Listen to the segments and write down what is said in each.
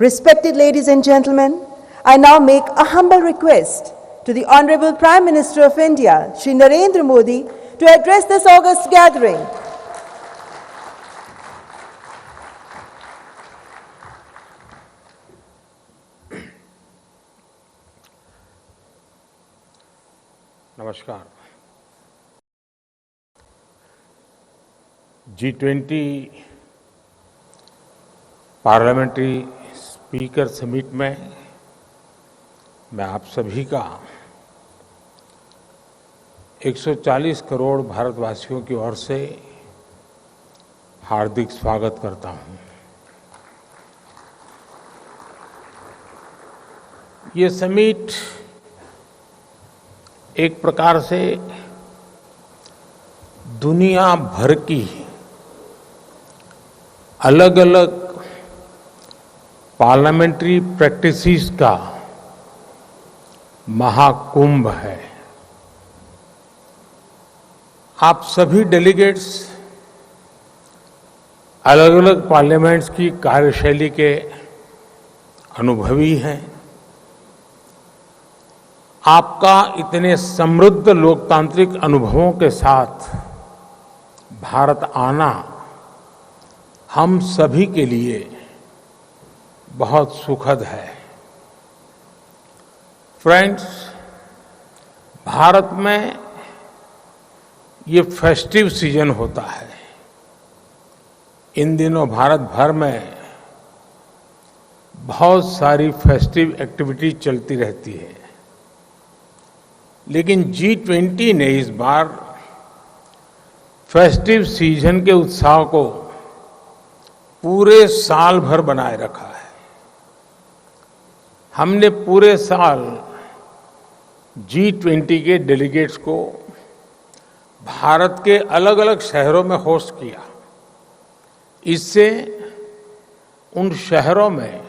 Respected ladies and gentlemen, I now make a humble request to the Honorable Prime Minister of India, Shri Narendra Modi, to address this august gathering. नमस्कार। G20 parliamentary speaker summit में मैं आप सभी का 140 करोड़ भारतवासियों की ओर से हार्दिक स्वागत करता हूं। ये समिट एक प्रकार से दुनिया भर की अलग अलग पार्लियामेंट्री प्रैक्टिसेस का महाकुंभ है। आप सभी डेलीगेट्स अलग अलग पार्लियामेंट्स की कार्यशैली के अनुभवी हैं। आपका इतने समृद्ध लोकतांत्रिक अनुभवों के साथ भारत आना हम सभी के लिए बहुत सुखद है। फ्रेंड्स, भारत में ये फेस्टिव सीजन होता है। इन दिनों भारत भर में बहुत सारी फेस्टिव एक्टिविटी चलती रहती है, लेकिन G20 ने इस बार फेस्टिव सीजन के उत्साह को पूरे साल भर बनाए रखा है। हमने पूरे साल G20 के डेलीगेट्स को भारत के अलग अलग शहरों में होस्ट किया। इससे उन शहरों में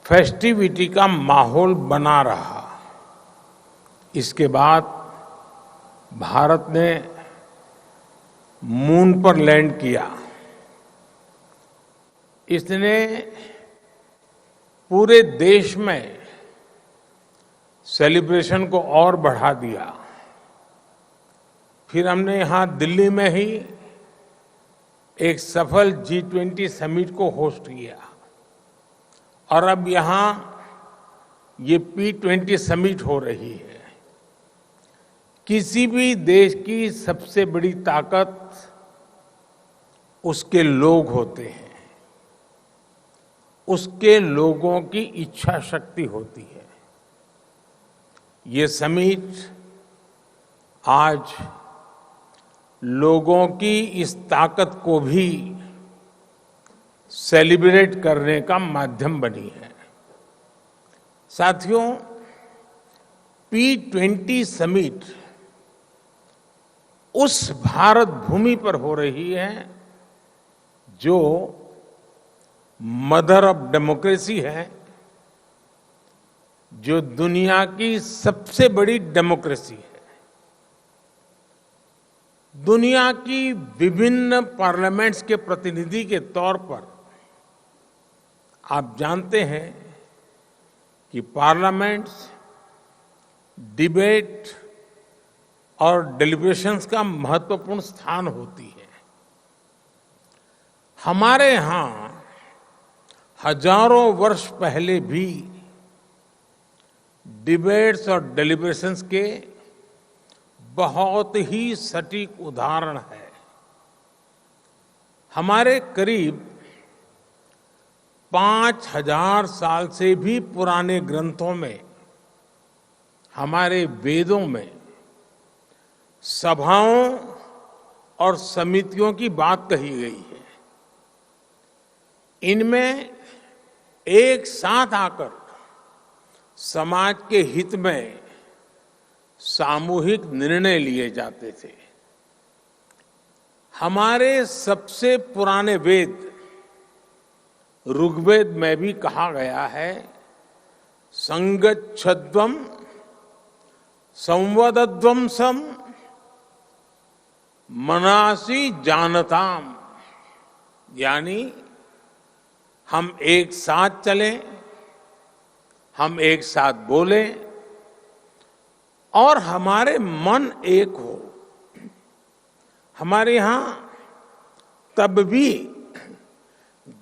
फेस्टिविटी का माहौल बना रहा। इसके बाद भारत ने मून पर लैंड किया। इसने पूरे देश में सेलिब्रेशन को और बढ़ा दिया। फिर हमने यहां दिल्ली में ही एक सफल G20 समिट को होस्ट किया और अब यहां ये P20 समिट हो रही है। किसी भी देश की सबसे बड़ी ताकत उसके लोग होते हैं, उसके लोगों की इच्छा शक्ति होती है। ये समिट आज लोगों की इस ताकत को भी सेलिब्रेट करने का माध्यम बनी है। साथियों, P20 समिट उस भारत भूमि पर हो रही है जो मदर ऑफ डेमोक्रेसी है, जो दुनिया की सबसे बड़ी डेमोक्रेसी है। दुनिया की विभिन्न पार्लियामेंट्स के प्रतिनिधि के तौर पर आप जानते हैं कि पार्लियामेंट्स डिबेट और डेलिब्रेशंस का महत्वपूर्ण स्थान होती है। हमारे यहां हजारों वर्ष पहले भी डिबेट्स और डेलिब्रेशंस के बहुत ही सटीक उदाहरण है। हमारे करीब 5000 साल से भी पुराने ग्रंथों में, हमारे वेदों में सभाओं और समितियों की बात कही गई है। इनमें एक साथ आकर समाज के हित में सामूहिक निर्णय लिए जाते थे। हमारे सबसे पुराने वेद ऋग्वेद में भी कहा गया है, संगच्छध्वम संवदध्वंसम मनासी जानताम, यानी हम एक साथ चलें, हम एक साथ बोलें और हमारे मन एक हो। हमारे यहां तब भी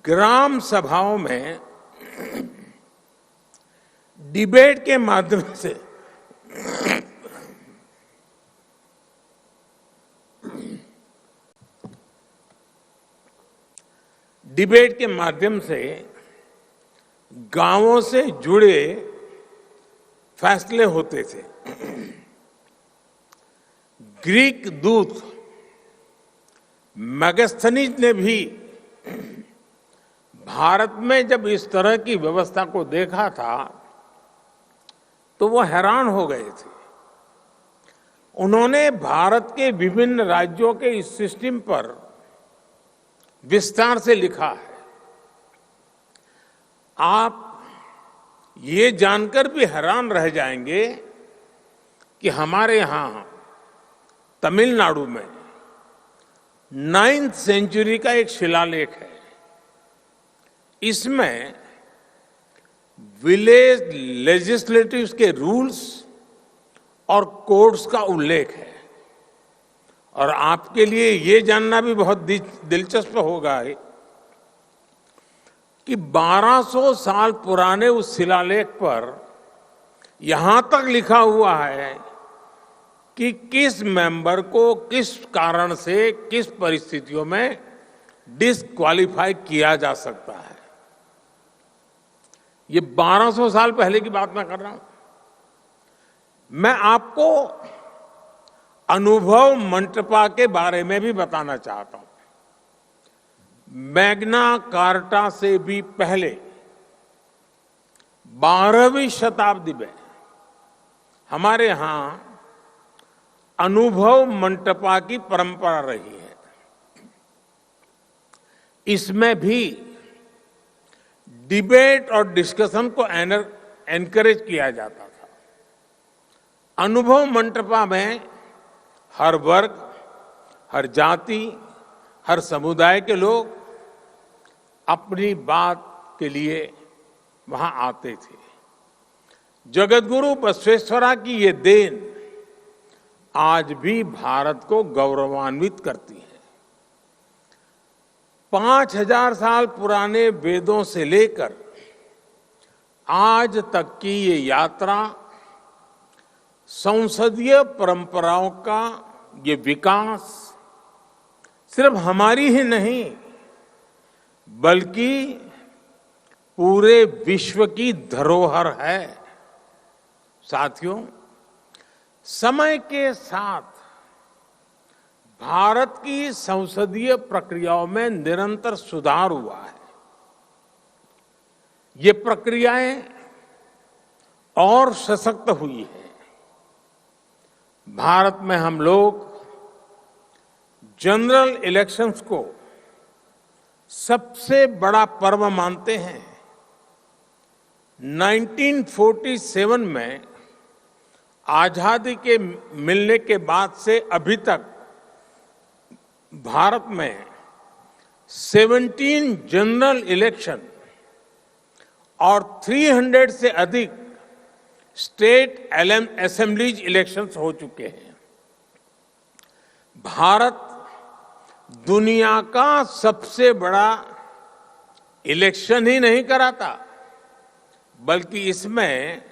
ग्राम सभाओं में डिबेट के माध्यम से गांवों से जुड़े फैसले होते थे। ग्रीक दूत मैगस्थनीज ने भी भारत में जब इस तरह की व्यवस्था को देखा था तो वो हैरान हो गए थे। उन्होंने भारत के विभिन्न राज्यों के इस सिस्टम पर विस्तार से लिखा है। आप ये जानकर भी हैरान रह जाएंगे कि हमारे यहां तमिलनाडु में 9th सेंचुरी का एक शिलालेख है। इसमें विलेज लेजिस्लेटिव्स के रूल्स और कोड्स का उल्लेख है। और आपके लिए ये जानना भी बहुत दिलचस्प होगा कि 1200 साल पुराने उस शिलालेख पर यहां तक लिखा हुआ है कि किस मेंबर को किस कारण से किस परिस्थितियों में डिस्क्वालीफाई किया जा सकता है। ये 1200 साल पहले की बात मैं कर रहा हूं। मैं आपको अनुभव मंटपा के बारे में भी बताना चाहता हूं। मैग्ना कार्टा से भी पहले 12वीं शताब्दी में हमारे यहां अनुभव मंटपा की परंपरा रही है। इसमें भी डिबेट और डिस्कशन को एनकरेज किया जाता था। अनुभव मंटपा में हर वर्ग, हर जाति, हर समुदाय के लोग अपनी बात के लिए वहां आते थे। जगतगुरु बसवेश्वरा की ये देन आज भी भारत को गौरवान्वित करती है। 5000 साल पुराने वेदों से लेकर आज तक की ये यात्रा संसदीय परंपराओं का ये विकास सिर्फ हमारी ही नहीं बल्कि पूरे विश्व की धरोहर है। साथियों, समय के साथ भारत की संसदीय प्रक्रियाओं में निरंतर सुधार हुआ है। ये प्रक्रियाएं और सशक्त हुई है। भारत में हम लोग जनरल इलेक्शंस को सबसे बड़ा पर्व मानते हैं। 1947 में आजादी के मिलने के बाद से अभी तक भारत में 17 जनरल इलेक्शन और 300 से अधिक स्टेट असेंबलीज इलेक्शंस हो चुके हैं। भारत दुनिया का सबसे बड़ा इलेक्शन ही नहीं कराता बल्कि इसमें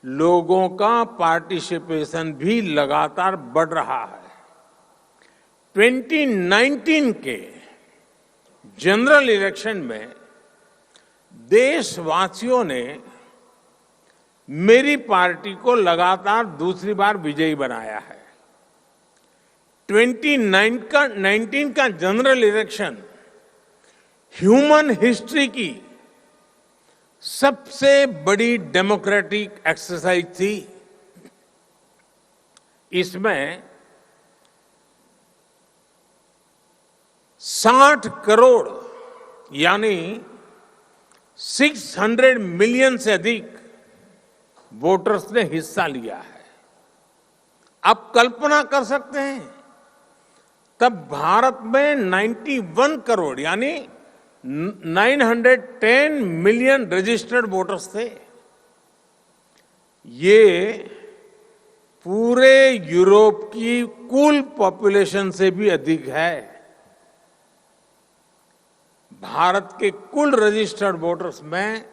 लोगों का पार्टिसिपेशन भी लगातार बढ़ रहा है। 2019 के जनरल इलेक्शन में देशवासियों ने मेरी पार्टी को लगातार दूसरी बार विजयी बनाया है। 2019 का जनरल इलेक्शन ह्यूमन हिस्ट्री की सबसे बड़ी डेमोक्रेटिक एक्सरसाइज थी। इसमें 60 करोड़ यानी 600 मिलियन से अधिक वोटर्स ने हिस्सा लिया है। आप कल्पना कर सकते हैं, तब भारत में 91 करोड़ यानी 910 मिलियन रजिस्टर्ड वोटर्स थे। ये पूरे यूरोप की कुल पॉपुलेशन से भी अधिक है। भारत के कुल रजिस्टर्ड वोटर्स में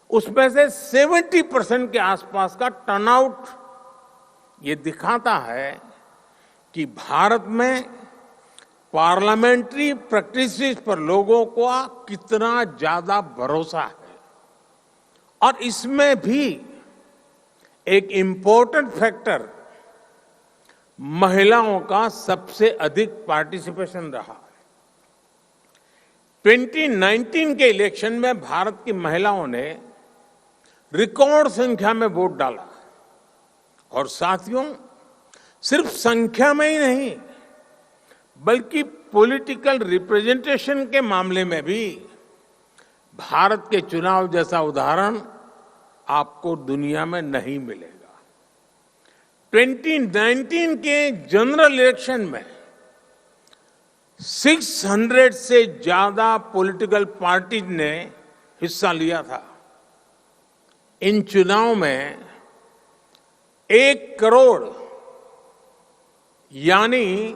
उसमें से 70% के आसपास का टर्नआउट ये दिखाता है कि भारत में पार्लियामेंट्री प्रैक्टिसेस पर लोगों को कितना ज्यादा भरोसा है। और इसमें भी एक इम्पोर्टेंट फैक्टर महिलाओं का सबसे अधिक पार्टिसिपेशन रहा। 2019 के इलेक्शन में भारत की महिलाओं ने रिकॉर्ड संख्या में वोट डाला। और साथियों, सिर्फ संख्या में ही नहीं बल्कि पॉलिटिकल रिप्रेजेंटेशन के मामले में भी भारत के चुनाव जैसा उदाहरण आपको दुनिया में नहीं मिलेगा। 2019 के जनरल इलेक्शन में 600 से ज्यादा पॉलिटिकल पार्टीज ने हिस्सा लिया था। इन चुनाव में 1 करोड़ यानी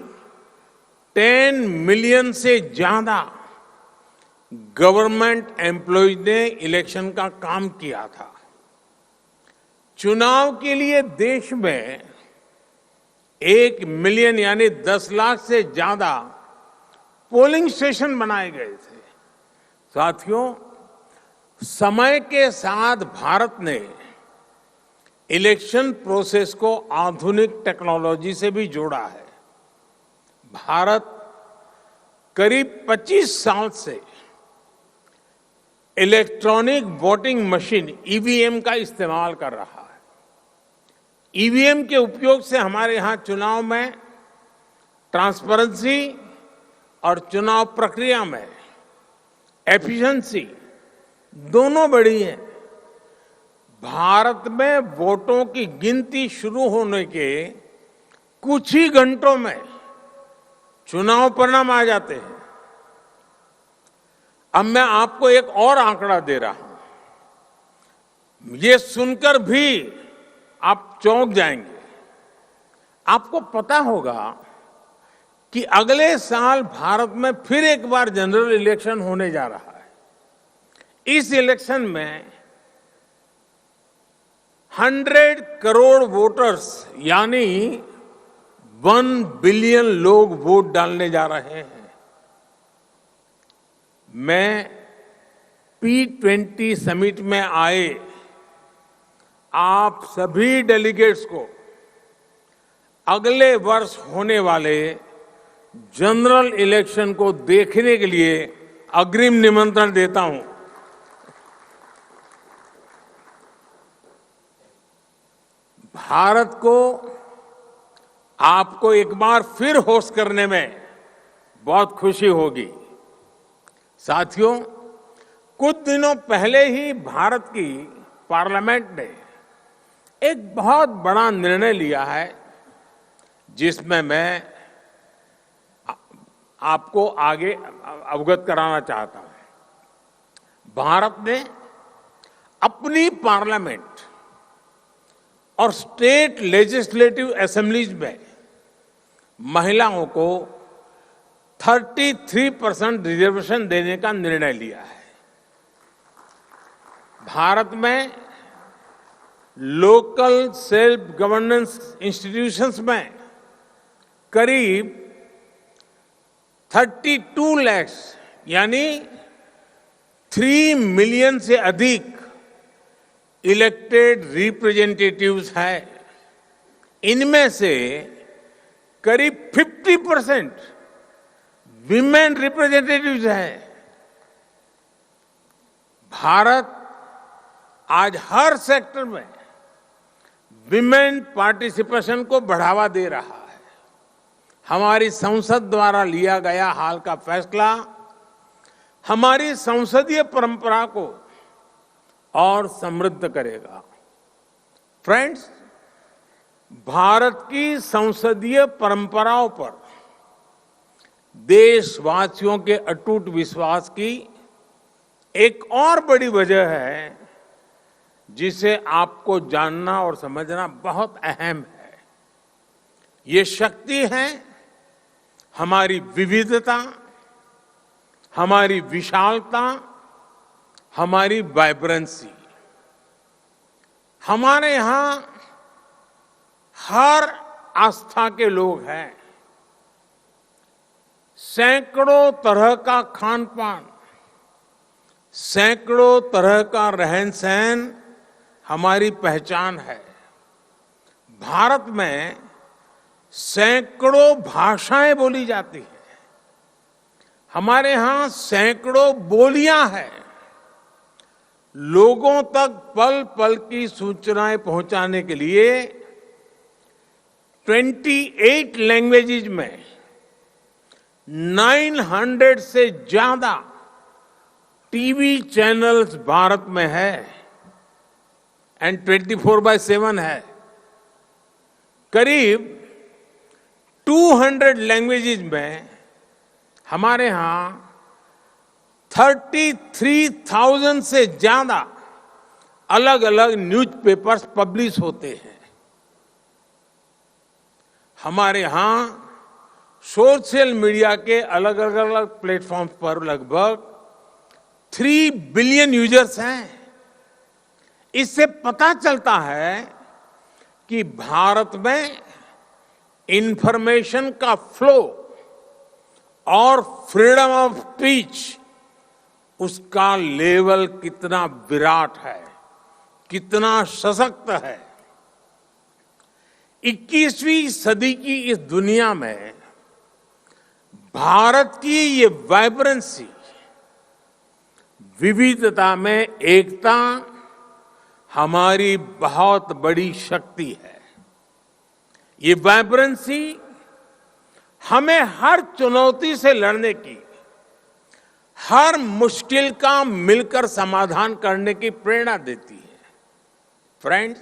10 मिलियन से ज्यादा गवर्नमेंट एम्प्लॉयज ने इलेक्शन का काम किया था। चुनाव के लिए देश में 1 मिलियन यानी 10 लाख से ज्यादा पोलिंग स्टेशन बनाए गए थे। साथियों, समय के साथ भारत ने इलेक्शन प्रोसेस को आधुनिक टेक्नोलॉजी से भी जोड़ा है। भारत करीब 25 साल से इलेक्ट्रॉनिक वोटिंग मशीन ईवीएम का इस्तेमाल कर रहा है। ईवीएम के उपयोग से हमारे यहां चुनाव में ट्रांसपेरेंसी और चुनाव प्रक्रिया में एफिशिएंसी दोनों बढ़ी है। भारत में वोटों की गिनती शुरू होने के कुछ ही घंटों में चुनाव परिणाम आ जाते हैं। अब मैं आपको एक और आंकड़ा दे रहा हूं। ये सुनकर भी आप चौंक जाएंगे। आपको पता होगा कि अगले साल भारत में फिर एक बार जनरल इलेक्शन होने जा रहा है। इस इलेक्शन में 100 करोड़ वोटर्स यानी 1 बिलियन लोग वोट डालने जा रहे हैं। मैं P20 समिट में आए आप सभी डेलीगेट्स को अगले वर्ष होने वाले जनरल इलेक्शन को देखने के लिए अग्रिम निमंत्रण देता हूं। भारत को आपको एक बार फिर होस्ट करने में बहुत खुशी होगी। साथियों, कुछ दिनों पहले ही भारत की पार्लियामेंट ने एक बहुत बड़ा निर्णय लिया है, जिसमें मैं आपको आगे अवगत कराना चाहता हूं। भारत ने अपनी पार्लियामेंट और स्टेट लेजिस्लेटिव असेंबलीज में महिलाओं को 33% रिजर्वेशन देने का निर्णय लिया है। भारत में लोकल सेल्फ गवर्नेंस इंस्टीट्यूशंस में करीब 32 लाख यानी 3 मिलियन से अधिक इलेक्टेड रिप्रेजेंटेटिव्स हैं। इनमें से करीब 50% विमेन रिप्रेजेंटेटिव्स हैं। भारत आज हर सेक्टर में विमेन पार्टिसिपेशन को बढ़ावा दे रहा है। हमारी संसद द्वारा लिया गया हाल का फैसला हमारी संसदीय परंपरा को और समृद्ध करेगा। फ्रेंड्स, भारत की संसदीय परंपराओं पर देशवासियों के अटूट विश्वास की एक और बड़ी वजह है जिसे आपको जानना और समझना बहुत अहम है। ये शक्ति है हमारी विविधता, हमारी विशालता, हमारी वाइब्रेंसी। हमारे यहां हर आस्था के लोग हैं। सैकड़ों तरह का खान पान, सैकड़ों तरह का रहन सहन हमारी पहचान है। भारत में सैकड़ों भाषाएं बोली जाती हैं। हमारे यहां सैकड़ों बोलियां हैं। लोगों तक पल पल की सूचनाएं पहुंचाने के लिए 28 लैंग्वेजेस में 900 से ज्यादा टीवी चैनल्स भारत में है एंड 24/7 है। करीब 200 लैंग्वेजेस में हमारे यहां 33,000 से ज्यादा अलग अलग न्यूज़पेपर्स पब्लिश होते हैं। हमारे यहां सोशल मीडिया के अलग अलग प्लेटफॉर्म्स पर लगभग 3 बिलियन यूजर्स हैं। इससे पता चलता है कि भारत में इंफॉर्मेशन का फ्लो और फ्रीडम ऑफ स्पीच, उसका लेवल कितना विराट है, कितना सशक्त है। 21वीं सदी की इस दुनिया में भारत की ये वाइब्रेंसी, विविधता में एकता हमारी बहुत बड़ी शक्ति है। ये वाइब्रेंसी हमें हर चुनौती से लड़ने की, हर मुश्किल का मिलकर समाधान करने की प्रेरणा देती है। फ्रेंड्स,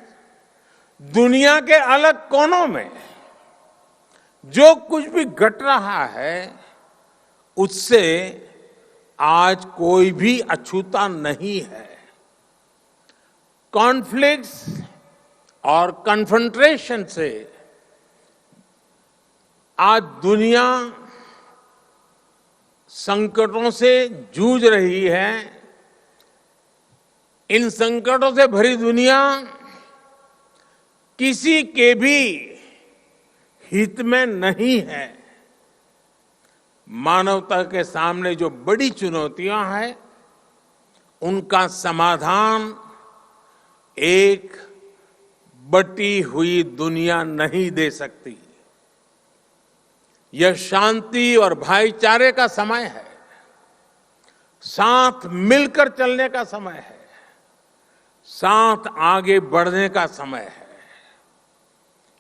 दुनिया के अलग कोनों में जो कुछ भी घट रहा है उससे आज कोई भी अछूता नहीं है। कॉन्फ्लिक्ट्स और कन्फ्रंट्रेशन से आज दुनिया संकटों से जूझ रही है। इन संकटों से भरी दुनिया किसी के भी हित में नहीं है। मानवता के सामने जो बड़ी चुनौतियां हैं, उनका समाधान एक बटी हुई दुनिया नहीं दे सकती। यह शांति और भाईचारे का समय है, साथ मिलकर चलने का समय है, साथ आगे बढ़ने का समय है।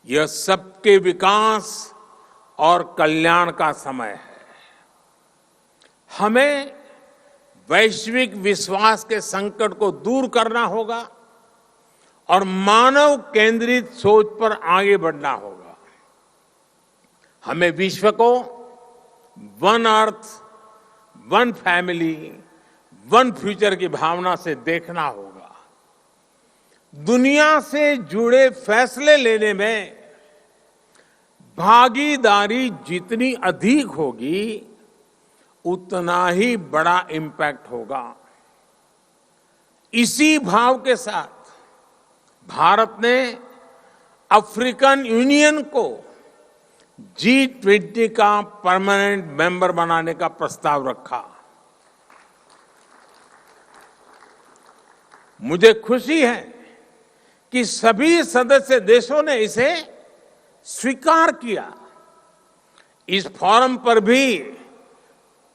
यह सबके विकास और कल्याण का समय है। हमें वैश्विक विश्वास के संकट को दूर करना होगा और मानव केंद्रित सोच पर आगे बढ़ना होगा। हमें विश्व को one earth, one family, one future की भावना से देखना होगा। दुनिया से जुड़े फैसले लेने में भागीदारी जितनी अधिक होगी, उतना ही बड़ा इम्पैक्ट होगा। इसी भाव के साथ भारत ने अफ्रीकन यूनियन को G20 का परमानेंट मेंबर बनाने का प्रस्ताव रखा। मुझे खुशी है कि सभी सदस्य देशों ने इसे स्वीकार किया। इस फोरम पर भी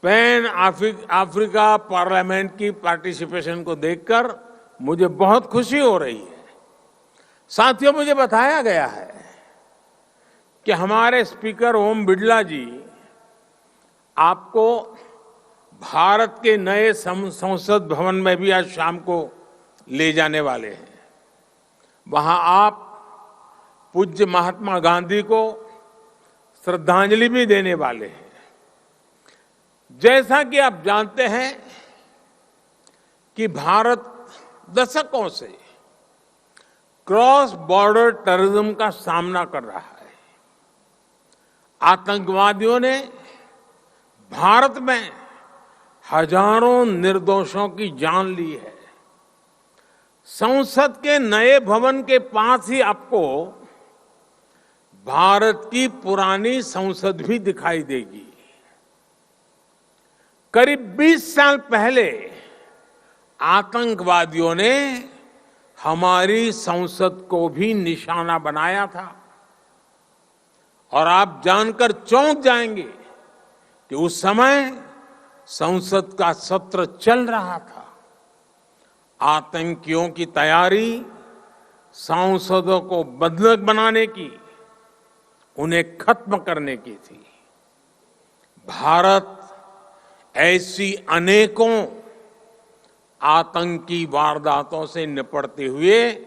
पैन अफ्रीका पार्लियामेंट की पार्टिसिपेशन को देखकर मुझे बहुत खुशी हो रही है। साथियों, मुझे बताया गया है कि हमारे स्पीकर ओम बिड़ला जी आपको भारत के नए संसद भवन में भी आज शाम को ले जाने वाले हैं। वहां आप पूज्य महात्मा गांधी को श्रद्धांजलि भी देने वाले हैं। जैसा कि आप जानते हैं कि भारत दशकों से क्रॉस बॉर्डर टेररिज्म का सामना कर रहा है। आतंकवादियों ने भारत में हजारों निर्दोषों की जान ली है। संसद के नए भवन के पास ही आपको भारत की पुरानी संसद भी दिखाई देगी। करीब 20 साल पहले आतंकवादियों ने हमारी संसद को भी निशाना बनाया था और आप जानकर चौंक जाएंगे कि उस समय संसद का सत्र चल रहा था। आतंकियों की तैयारी सांसदों को बंधक बनाने की, उन्हें खत्म करने की थी। भारत ऐसी अनेकों आतंकी वारदातों से निपटते हुए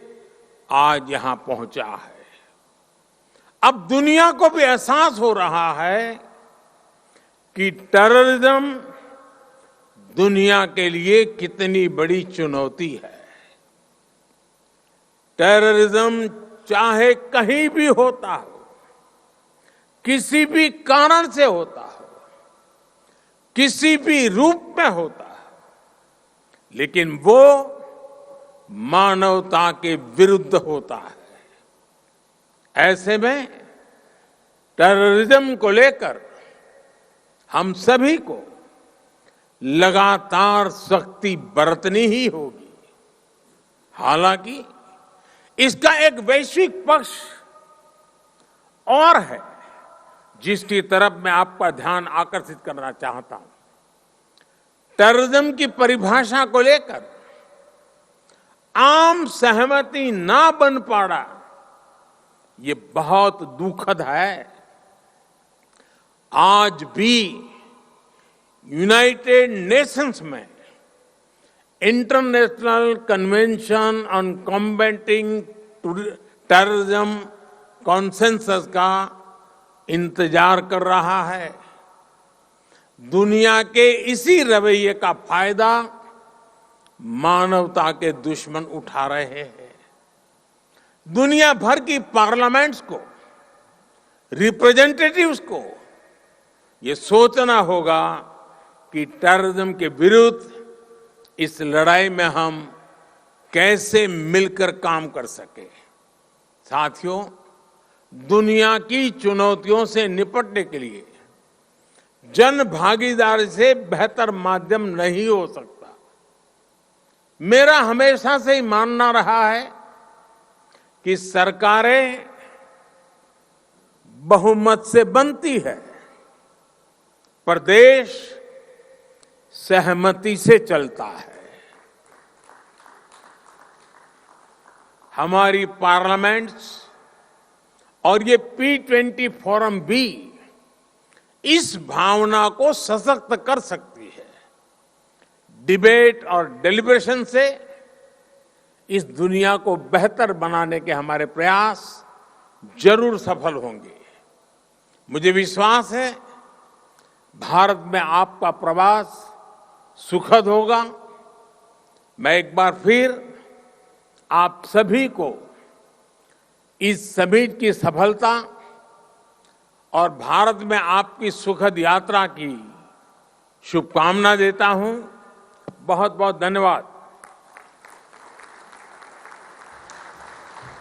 आज यहां पहुंचा है। अब दुनिया को भी एहसास हो रहा है कि टेररिज्म दुनिया के लिए कितनी बड़ी चुनौती है। टेररिज्म चाहे कहीं भी होता हो, किसी भी कारण से होता हो, किसी भी रूप में होता है, लेकिन वो मानवता के विरुद्ध होता है। ऐसे में टेररिज्म को लेकर हम सभी को लगातार सख्ती बरतनी ही होगी। हालांकि इसका एक वैश्विक पक्ष और है जिसकी तरफ मैं आपका ध्यान आकर्षित करना चाहता हूं। टेररिज्म की परिभाषा को लेकर आम सहमति ना बन पाना, ये बहुत दुखद है। आज भी यूनाइटेड नेशंस में international convention on combating terrorism consensus का इंतजार कर रहा है। दुनिया के इसी रवैये का फायदा मानवता के दुश्मन उठा रहे हैं। दुनिया भर की पार्लियामेंट्स को, रिप्रेजेंटेटिव्स को ये सोचना होगा कि टेररिज्म के विरुद्ध इस लड़ाई में हम कैसे मिलकर काम कर सके। साथियों, दुनिया की चुनौतियों से निपटने के लिए जन भागीदारी से बेहतर माध्यम नहीं हो सकता। मेरा हमेशा से ही मानना रहा है कि सरकारें बहुमत से बनती है, पर देश सहमति से चलता है। हमारी पार्लियामेंट्स और ये P20 फोरम भी इस भावना को सशक्त कर सकती है। डिबेट और डेलिब्रेशन से इस दुनिया को बेहतर बनाने के हमारे प्रयास जरूर सफल होंगे। मुझे विश्वास है भारत में आपका प्रवास सुखद होगा। मैं एक बार फिर आप सभी को इस समिट की सफलता और भारत में आपकी सुखद यात्रा की शुभकामना देता हूं। बहुत बहुत धन्यवाद।